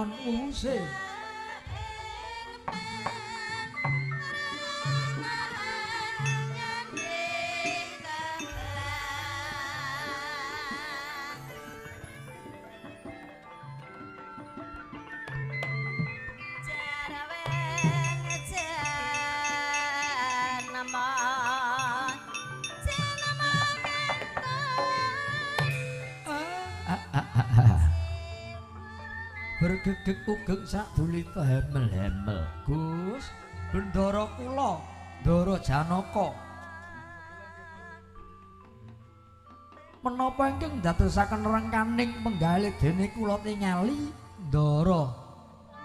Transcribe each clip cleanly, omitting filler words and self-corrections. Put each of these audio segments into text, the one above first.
lan use. Bergegek ugeng sadulita hemel-hemel. Gus, Bendara kula, Ndara Janaka. Menapa ingkang dadosaken rengkaning penggalih dene kula tingali Ndara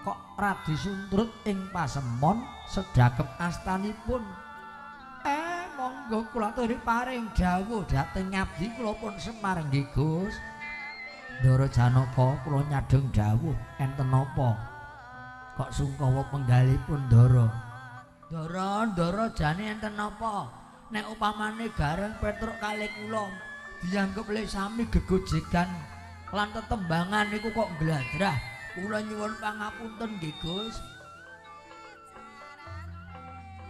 kok radi suntrut ing pasemon sedhakep astanipun. Monggo kula aturi paring dawuh dhateng ngabdi kula pun Semar nggih Gus. Ndara Janaka kula nyadeng dawuh enten napa kok sungkawa penggalihipun Ndara. Ndara jane enten napa nek upamane gareng Petruk kalih kula dianggep le sami gegojegan lan tetembangan niku kok gladrah. Kula nyuwun pangapunten nggih Gus.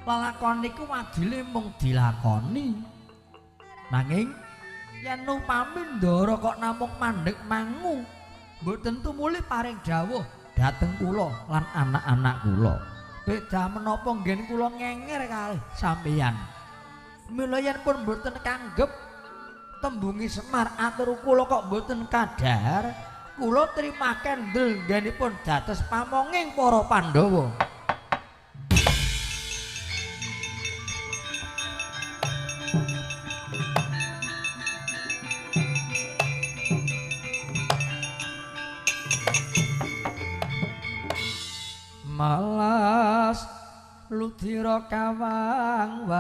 Lalakon niku adile mung dilakoni. Nanging yen upami Ndara kok namung mandheg mangu, mboten tumuli paring dawuh dhateng kula lan anak-anak kula. Beda menapa nggen kula ngenger kalih sampeyan. Mila yen pun mboten kanggep tembungi Semar atur kula kok mboten kadhar, kula trimaken ndel nggenipun dados pamonging para Pandhawa. Malas ludira kawang-wang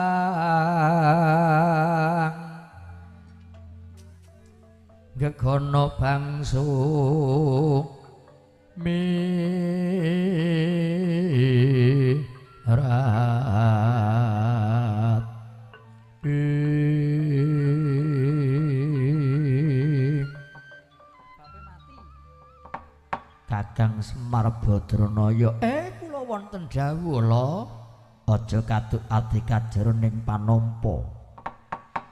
gegono bangsu mirat Kakang Semar Badranaya kula wonten dawuh lho aja kaduk ati kajroning panampa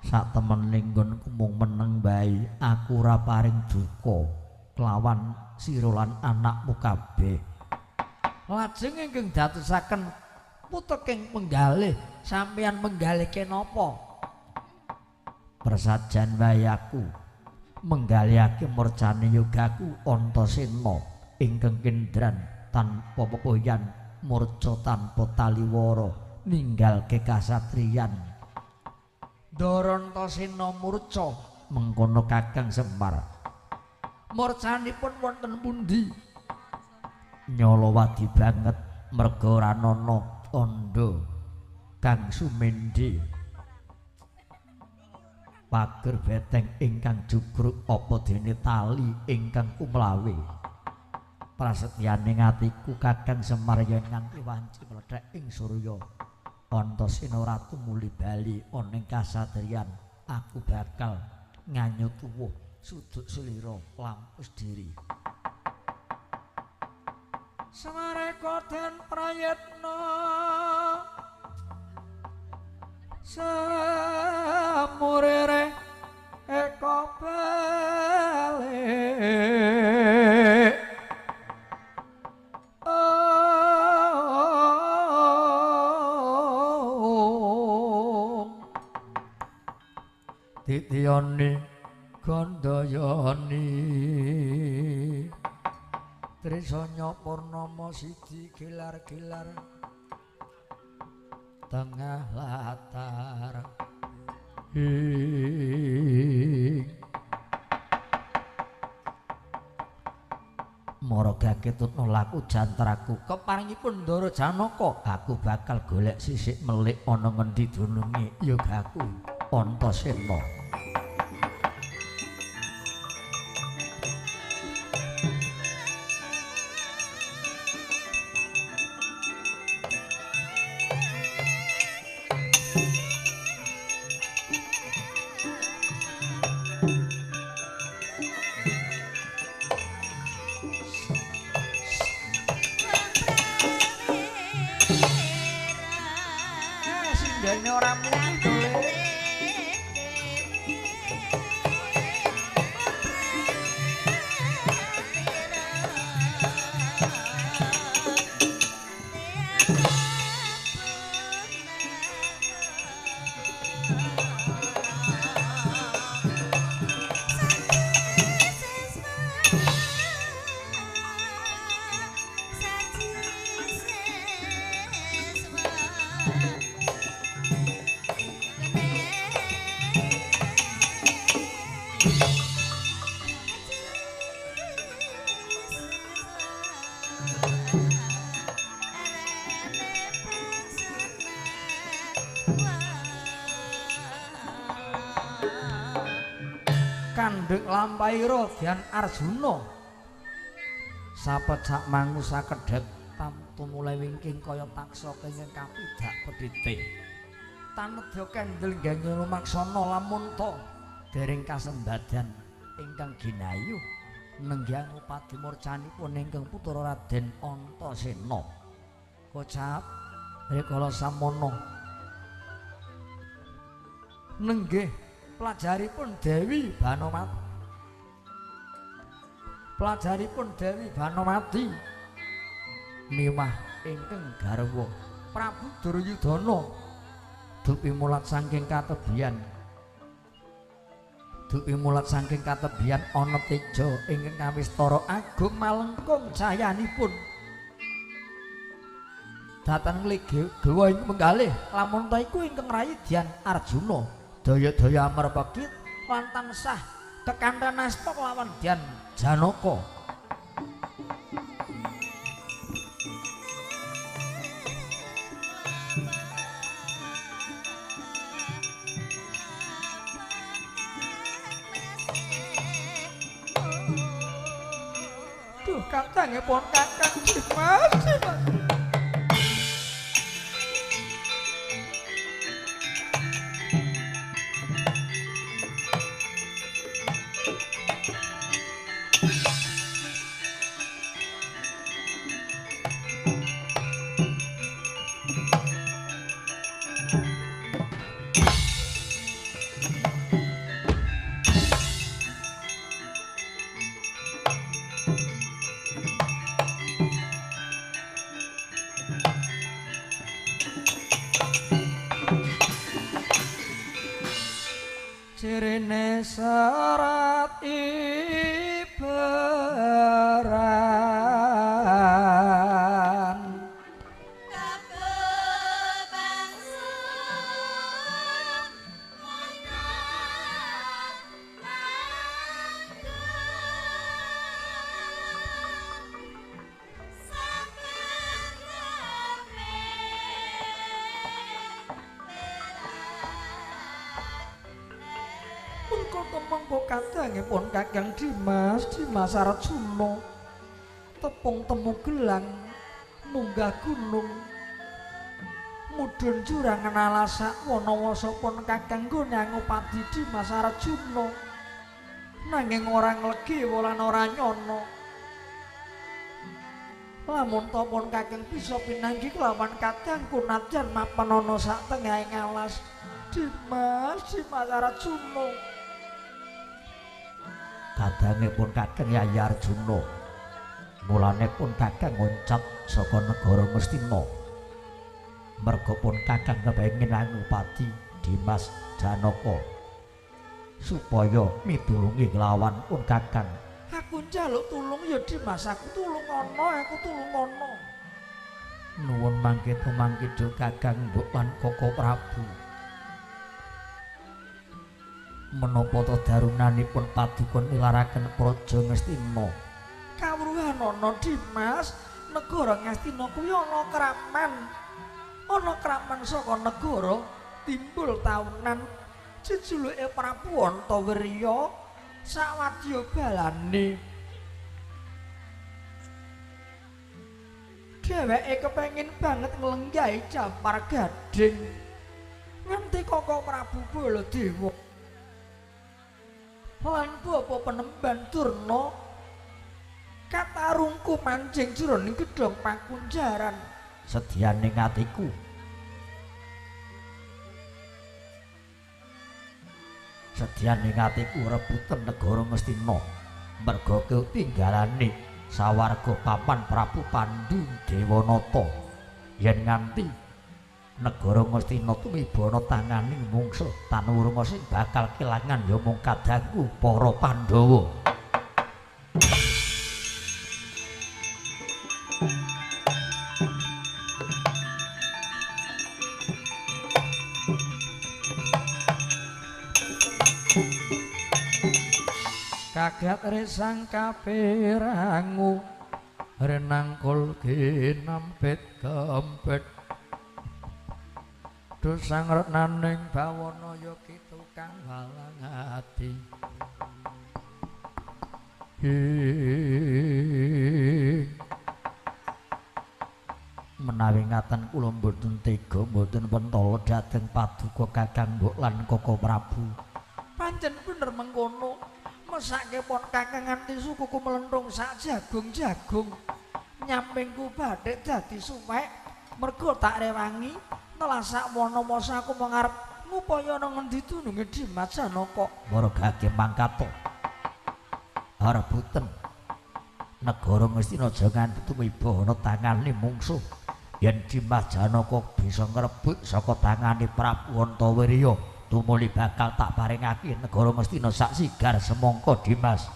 satemene nggonku mung meneng bae aku ora paring duka kelawan sira lan anakmu kabeh. Lajeng ingkang dadosaken puteking penggalih sampeyan menggalihke napa? Persajan wae aku menggalihake murcane yogaku Antasena ingkang kendran tanpa pepoyan murca tanpa taliwara ninggalke kasatriyan. Ndara Antasena murca mengkono Kakang Semar. Murcanipun wonten pundi? Nyolowadi banget merga ora ana tandha Kang Sumendhe. Pager beteng ingkang jugruk apa dene tali ingkang kumlawe. Prasetyane atiku Kakang Semar yen nganti wanci mledhek ing surya Antasena ratu muli bali ana ing kasatriyan aku bakal nganyut tuwuh suduk selira lampus diri. Samareka den prayitna samurere eka balik Titiyani Gandayani Trisanya Purnama siji gilar-gilar tengah latar maragake tutna laku jantraku keparingipun Ndara Janaka aku bakal golek sisik melik ana ngendi dununge yogaku Antasena. Kandhek lampahira Dyan Arjuna sapecak mangu sakedhep tamtu mulai wingking kaya taksa kenging kapidak pedhite tanedya kendel nggangge lumaksana lamun ta dereng kasembadan ingkang ginayu nenggih ngupadi murcanipun ingkang putra Raden Antasena kocap rikala samono nenggih pelajaripun Dewi Banomati miwah ingkang garwa Prabu Duryudana dupi mulat saking katebian ana teja ingkang kawistara agung malengkung cayanipun dhateng gewa ing menggalih lamun ta iku ingkang rayi Dyan Arjuna daya-daya amerpekit lan tansah kekanten asta kelawan Dyan Janaka duh kakangipun Kakang Dimas cirine serat ibaran mengko kadangipun Kakang Dimas Arjuna tepung temu gelang munggah gunung mudhun jurang nalasak wana-wasapun Kakang nggone Ngupadi Dimas Arjuna nanging ora nglegi lan ora nyono lamun ta pun Kakang bisa pinanggi kelawan Kakang kunadyan mapan ana sak tengahing alas Dimas Arjuna kadangipun Kakang Yayi Arjuna mulane pun Kakang ngoncat saka negara Ngastina merga pun Kakang kepengin Ngupadi Dimas Janaka supaya mitulungi nglawan pun Kakang aku njaluk tulung ya Dimas aku tulung ana nuwun mangke tumangkidha Kakang Mbok lan Koko Prabu menapa ta darunanipun padukun nilaraken praja Ngastina kawruhan ana Dimas negara Ngastina kuwi ana kraman saka negara timbul taunan jejuluke Prabu Antawirya sawadya balane dheweke kepengin banget nglenggahi Jampar Gadhing nganti Koko Prabu Baladewa lan Bapa Penemban Durna katarungku mancing jroning gedhong pakunjaran sedyaning atiku rebutan negara Ngastina merga ketinggalane sawarga papan Prabu Pandhu Dewanata yen nganti negara Ngastina tumibana tanganing mungsuh Tanurunga sing bakal kelangan ya mung kadangku para Pandhawa kagat resang kaperangu renangkul ginampit kempit dosang retnaning bawana ya kitu kang walang ati menawi ngaten kula mboten tega mboten pentala dhateng paduka Kakang Mbok lan Koko Prabu pancen bener mengkono mesake pon Kakang nganti sukuku melentung sak jagung-jagung nyampingku bathik dadi suwek mergo tak rewangi nelasak mono-moso aku mengarep ngupaya nang ngendi dununge Dimas Janaka margake mangkat arebuten negara Ngastina aja nganti tumiba ana tangane mungsuh yen Dimas Janaka bisa ngrebut saka tangane Prabu Antawirya tumuli bakal tak paringake negara Ngastina sak sigar semangka Dimas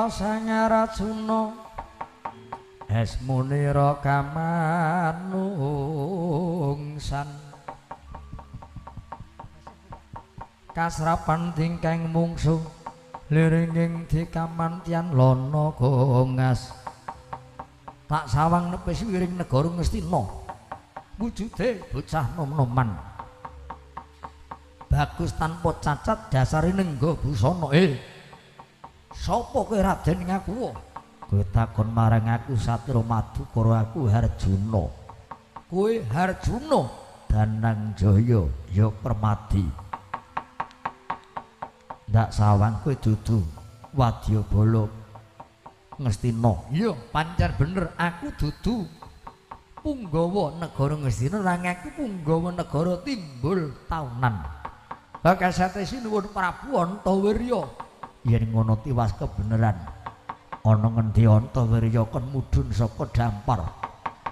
Sangarajuno esmunira kamanungsan kasrapan tingkang mungsuh liringing dikamantian lono gongas tak sawang nepis wiring negara Ngastina wujude bocah nom-noman bagus tanpa cacat dasare nenggo busana sapa kowe Raden ngaku kowe takon marang aku Satira Madu karo aku Harjuna kowe Harjuna Danang Jaya ya Permadi ndak sawang kowe dudu Wadyabala Ngastina iya pancen bener aku dudu Punggawa negara Ngastina nang aku Punggawa negara Timbul Taunan bakasate sinuwun Prabu Antawirya yen ngono tiwas kebeneran ana ngendi Antawirya kon mudhun saka dampar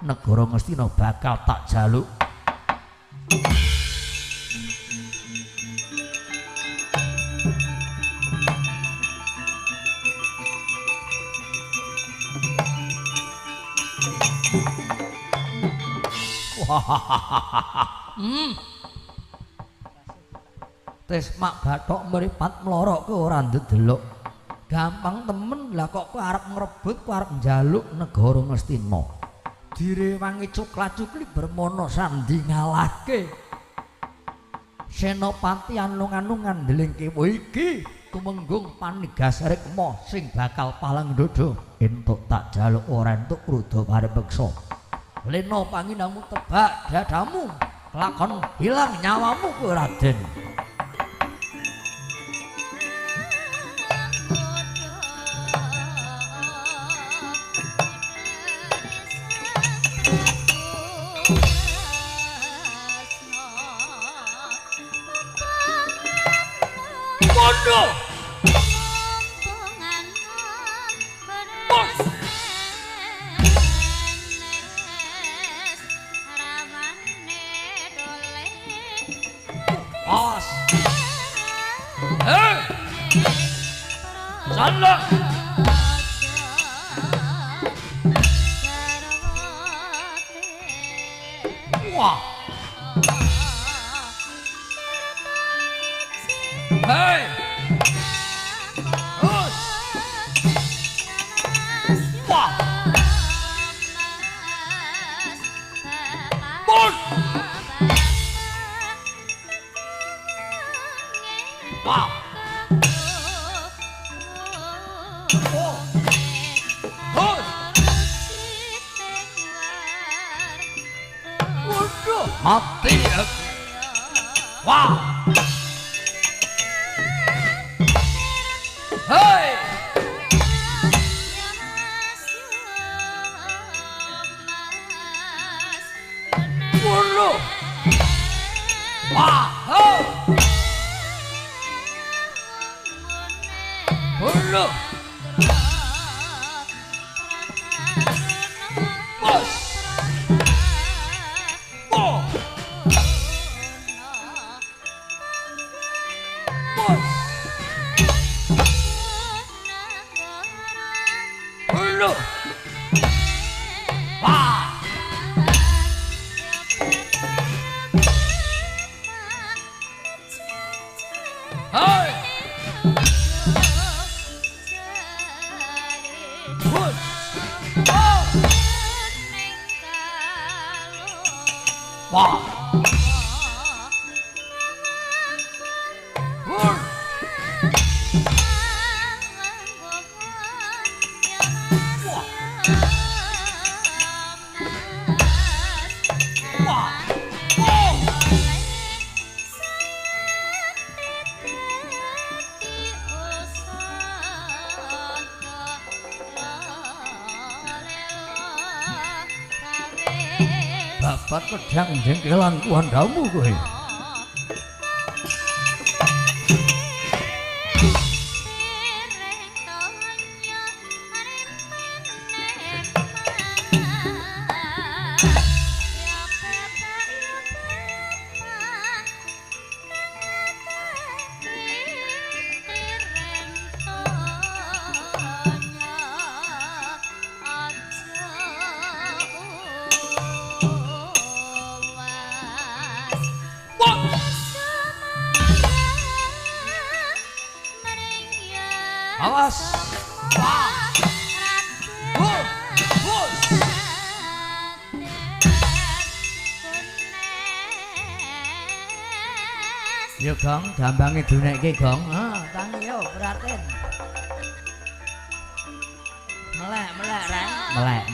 negara Ngastina bakal tak jaluk Tesmak Bathok mripat mlorok kowe ora ndedelok. Gampang temen lah kok kowe arep ngrebut, kowe arep njaluk negara Ngastina. Direwangi cukla-cukli bermono sandi ngalahke. Senopati anung-anungan ndelingke iki tumenggung panigas rikma sing bakal palang dodo entuk tak jaluk ora entuk rudha paripeksa. Lena panginamu tebak dadamu kelakon hilang nyawamu kowe Raden. Bondo Bos. Hei. Salah. Wah. Hey. Wah. Bos. Wow. Oh. Bos. Waduh, mati. Wow. Hey. Waduh. Wah. Oh. Waduh. Bos. Oh. Bos. Waduh. Wah. Hai. Bos. Oh. Wah. Bos. Wah. Oh. Babat pedang jengkelan kuandamu kowe. Awas. Wah. Bos. Yo Gong, gambange dunekke Gong. Tangi yo beratin. Melek Ren. Melek.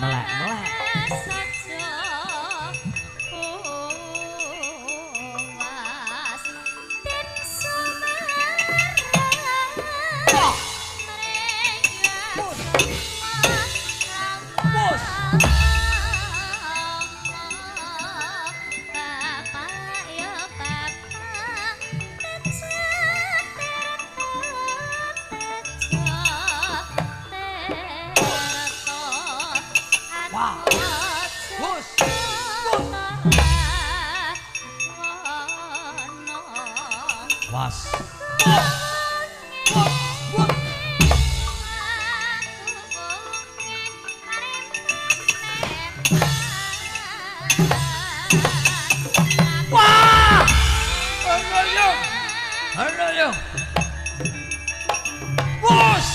Was. Wah! Ada yo. Bos.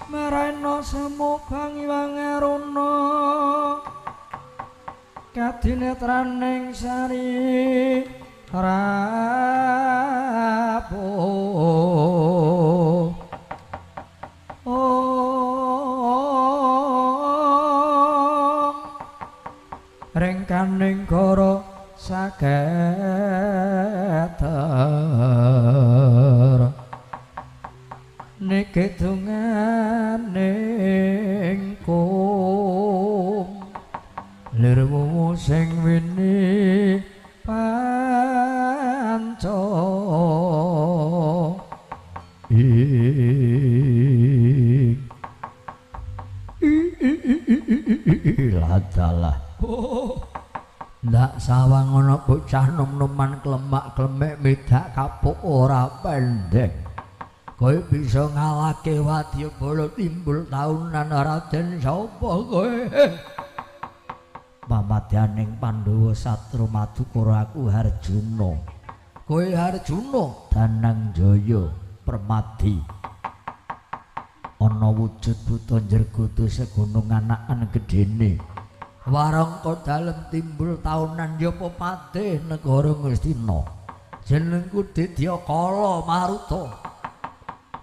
Marana semoga ngiwangarono kadinetraning sari rapuh rengkaning goro saketer niki dunganing kum lirmu sing wini panca ladalah ndak sawang ana bocah nom-noman klemak-klemek midak kapuk ora pendek kowe bisa ngalahke wadyabala timbul taunan Raden sapa kowe pamadyaning Pandhawa Satru Madukara aku Harjuna kowe Harjuna Danangjaya Permadi ana wujud buta njregoto segunung anakan gedene warangka dalem timbul taunan ya pepadeh negara Ngastina jenengku Didyakala Maruta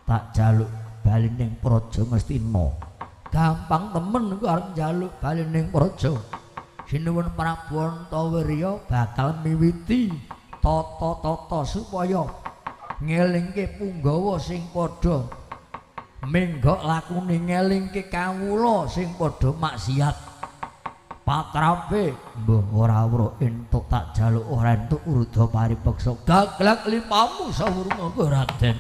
tak jaluk bali ning praja Ngastina gampang temen ku arep njaluk bali ning praja sinuwun Prabu Antawirya bakal miwiti tata-tata supaya ngelingke Punggawa sing padha menggok lakune ngelingke kawula sing padha maksiat patrape mbah ora weruh entuk tak jaluk ora entuk urudha paripeksa gaglak limpamu sawurma Raden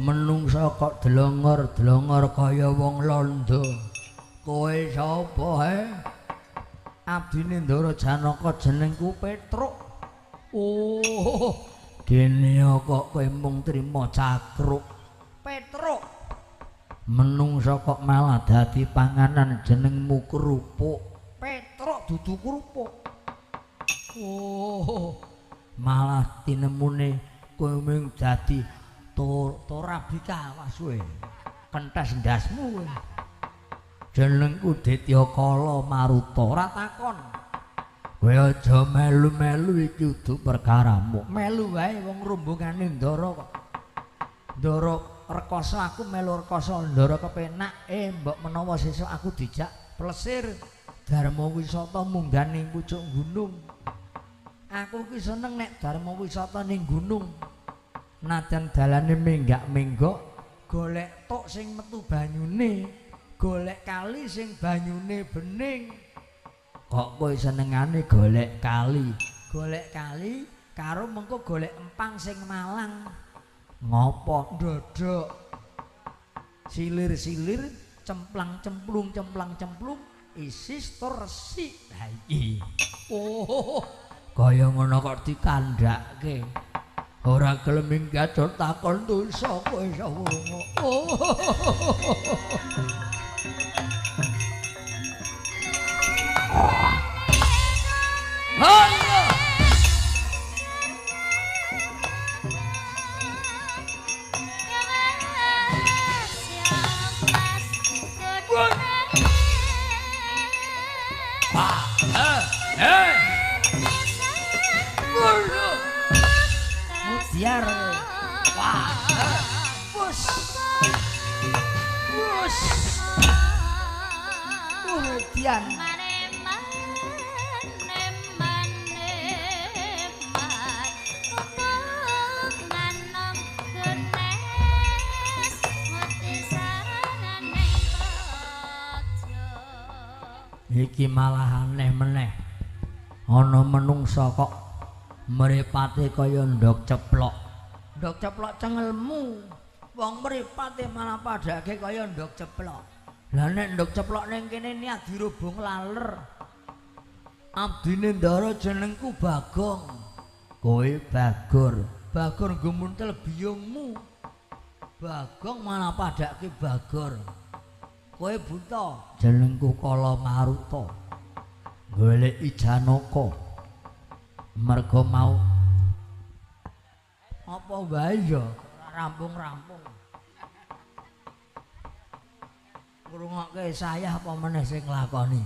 menungsa kok delongor-delongor kaya wong londo kowe sapa abdine Ndara Janaka jenengku Petruk gene kok kowe mung trima cakruk Petruk menungsa kok malah dadi panganan jenengmu kerupuk Petruk dudu kerupuk malah tinemune kowe mung dadi Torabika wasuwe kentes ndasmu kowe jenengku Didyakala Maruta ora takon kowe aja melu-melu iki kudu perkaramu melu wae wong rombongane Ndara kok Ndara Rekasa aku melu Rekasa Ndara kepenak mbok menawa sesuk aku dijak plesir Dharma wisata munggah ning pucuk gunung aku ki seneng nek Dharma wisata ning gunung najan dalane menggak-menggok golek tok sing metu banyune golek kali sing banyune bening kok kowe senengane golek kali karo mengko golek empang sing malang ngopo ndodok silir-silir cemplang-cemplung isis tur resik ha iki kaya ngono kok dikandhake. Ora gelem minggat takon dosa kowe sapa. Ayo. Mutiar. Wah. Bus. Bus. Mutian. Iki malah aneh meneh. Ana menungsa kok mripate kaya ndok ceplok. Ndok ceplok cengelmu. Wong mripate malah padake kaya ndok ceplok. Lah nek ndok ceplok ning kene niat dirubung laler. Abdine Ndara jenengku Bagong. Kowe Bagor. Bagor nggo muntel biyungmu. Bagong malah padake Bagor. Kowe buta, jenengku Kala Maruta. Goleki Janaka. Merga mau apa wae ya rampung-rampung. Ngrungokke saya apa meneh sing nglakoni.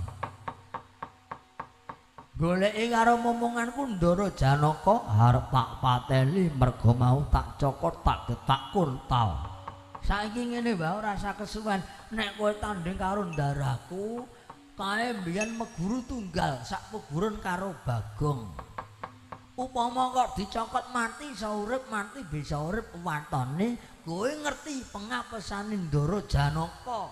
Goleki karo momonganku Ndara Janaka arep tak pateni merga mau tak cokot tak getak kuntal. Saiki ngene wae ora usah kesuwen nek kowe tanding karo ndaraku kae mbiyen meguru tunggal sak kuburan karo Bagong. Upama kok dicokot mati iso urip mati bisa urip watone kowe ngerti pengapesane Ndara Janaka.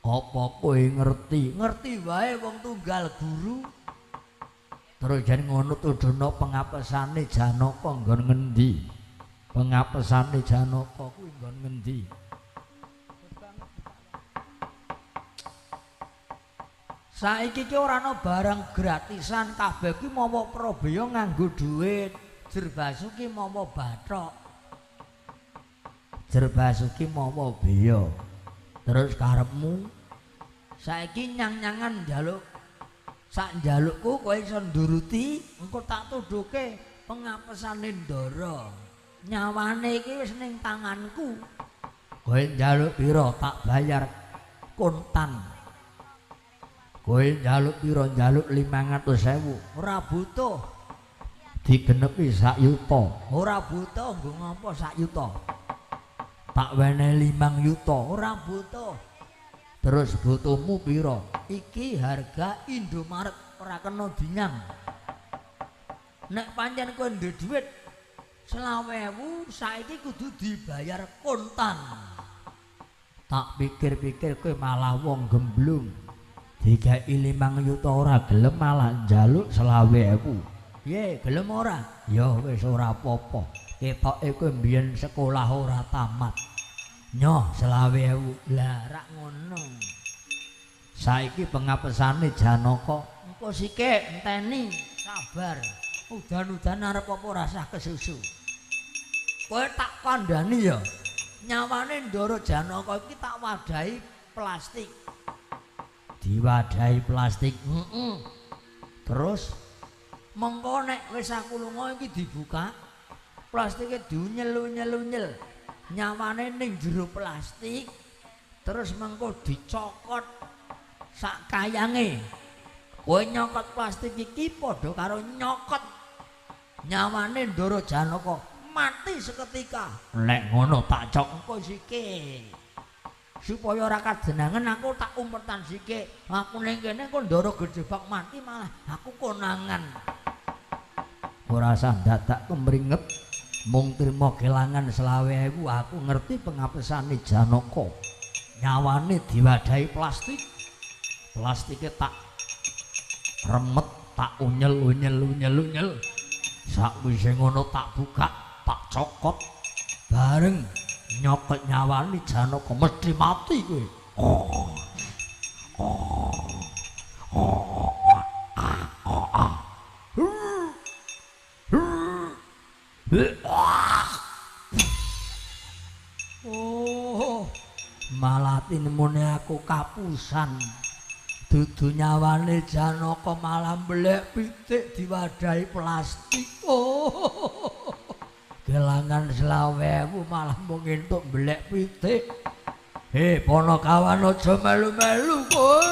Apa kowe ngerti? Ngerti wae wong tunggal guru. Terus jan ngono tudono pengapesane Janaka nggon ngendi? Pengapesane Janaka kuwi nggon ngendi? Saiki ki ora ana barang gratisan kabeh kuwi mawa Prabeya nganggo dhuwit. Jer Basuki mawa bathok. Jer Basuki mawa beya. Terus karepmu saiki nyang-nyangan njaluk sak njalukku kowe iso nduruti engko tak tuduhke pengapesane Ndara. Nyawane iki wis ning tanganku. Kowe njaluk pira tak bayar kontan. Kowe njaluk pira njaluk 500.000. Ora butuh. Digenepi sak yuta. Ora butuh nggo ngopo sak yuta. Tak wenehi 5 yuta. Ora butuh. Terus butuhmu pira? Iki harga Indomaret ora kena dinyang. Nek pancen kowe ndek dhuwit 20.000 saiki kudu dibayar kontan. Tak pikir-pikir kowe malah wong gemblung. Dikai 5 yuta ora gelem malah njaluk 20.000. Piye gelem ora? Ya wis ora apa-apa. Ketoke kowe mbiyen sekolah ora tamat. Nyoh 20.000. Lah rak ngono. Saiki pengapesane Janaka. Engko sithik enteni, sabar. Udan-udan arep apa ora usah kesusu. Kowe tak kandhani ya. Nyawane Ndara Janaka iki tak wadahi plastik. Diwadahi plastik. Terus mengko nek wis aku lunga iki dibuka, plastike diunyel-unyel. Nyawane ning jero plastik. Terus mengko dicokot sak kayange. Kowe nyokot plastik iki padha karo nyokot nyawane Ndara Janaka mati seketika. Nek ngono tak cok engko sikik. Supaya ora kajenangan aku tak umpetan sikik. Aku ning kene kok Ndara gejebak mati malah aku konangan. Ora usah dadak kemringet mung trima kelangan 20.000 aku ngerti pengapesane Janaka. Nyawane diwadahi plastik. Plastike tak remet tak unyel. Sakwise ngono tak buka, tak cokot. Bareng nyokot nyawani Janaka mesti mati kowe. Oh, malah tinemune aku kapusan. Dudu nyawane Janaka malah mbelek pitik diwadahi plastik. Oh. Kelangan 20.000 malah mung entuk mbelek pitik. Ponokawan aja melu-melu kowe.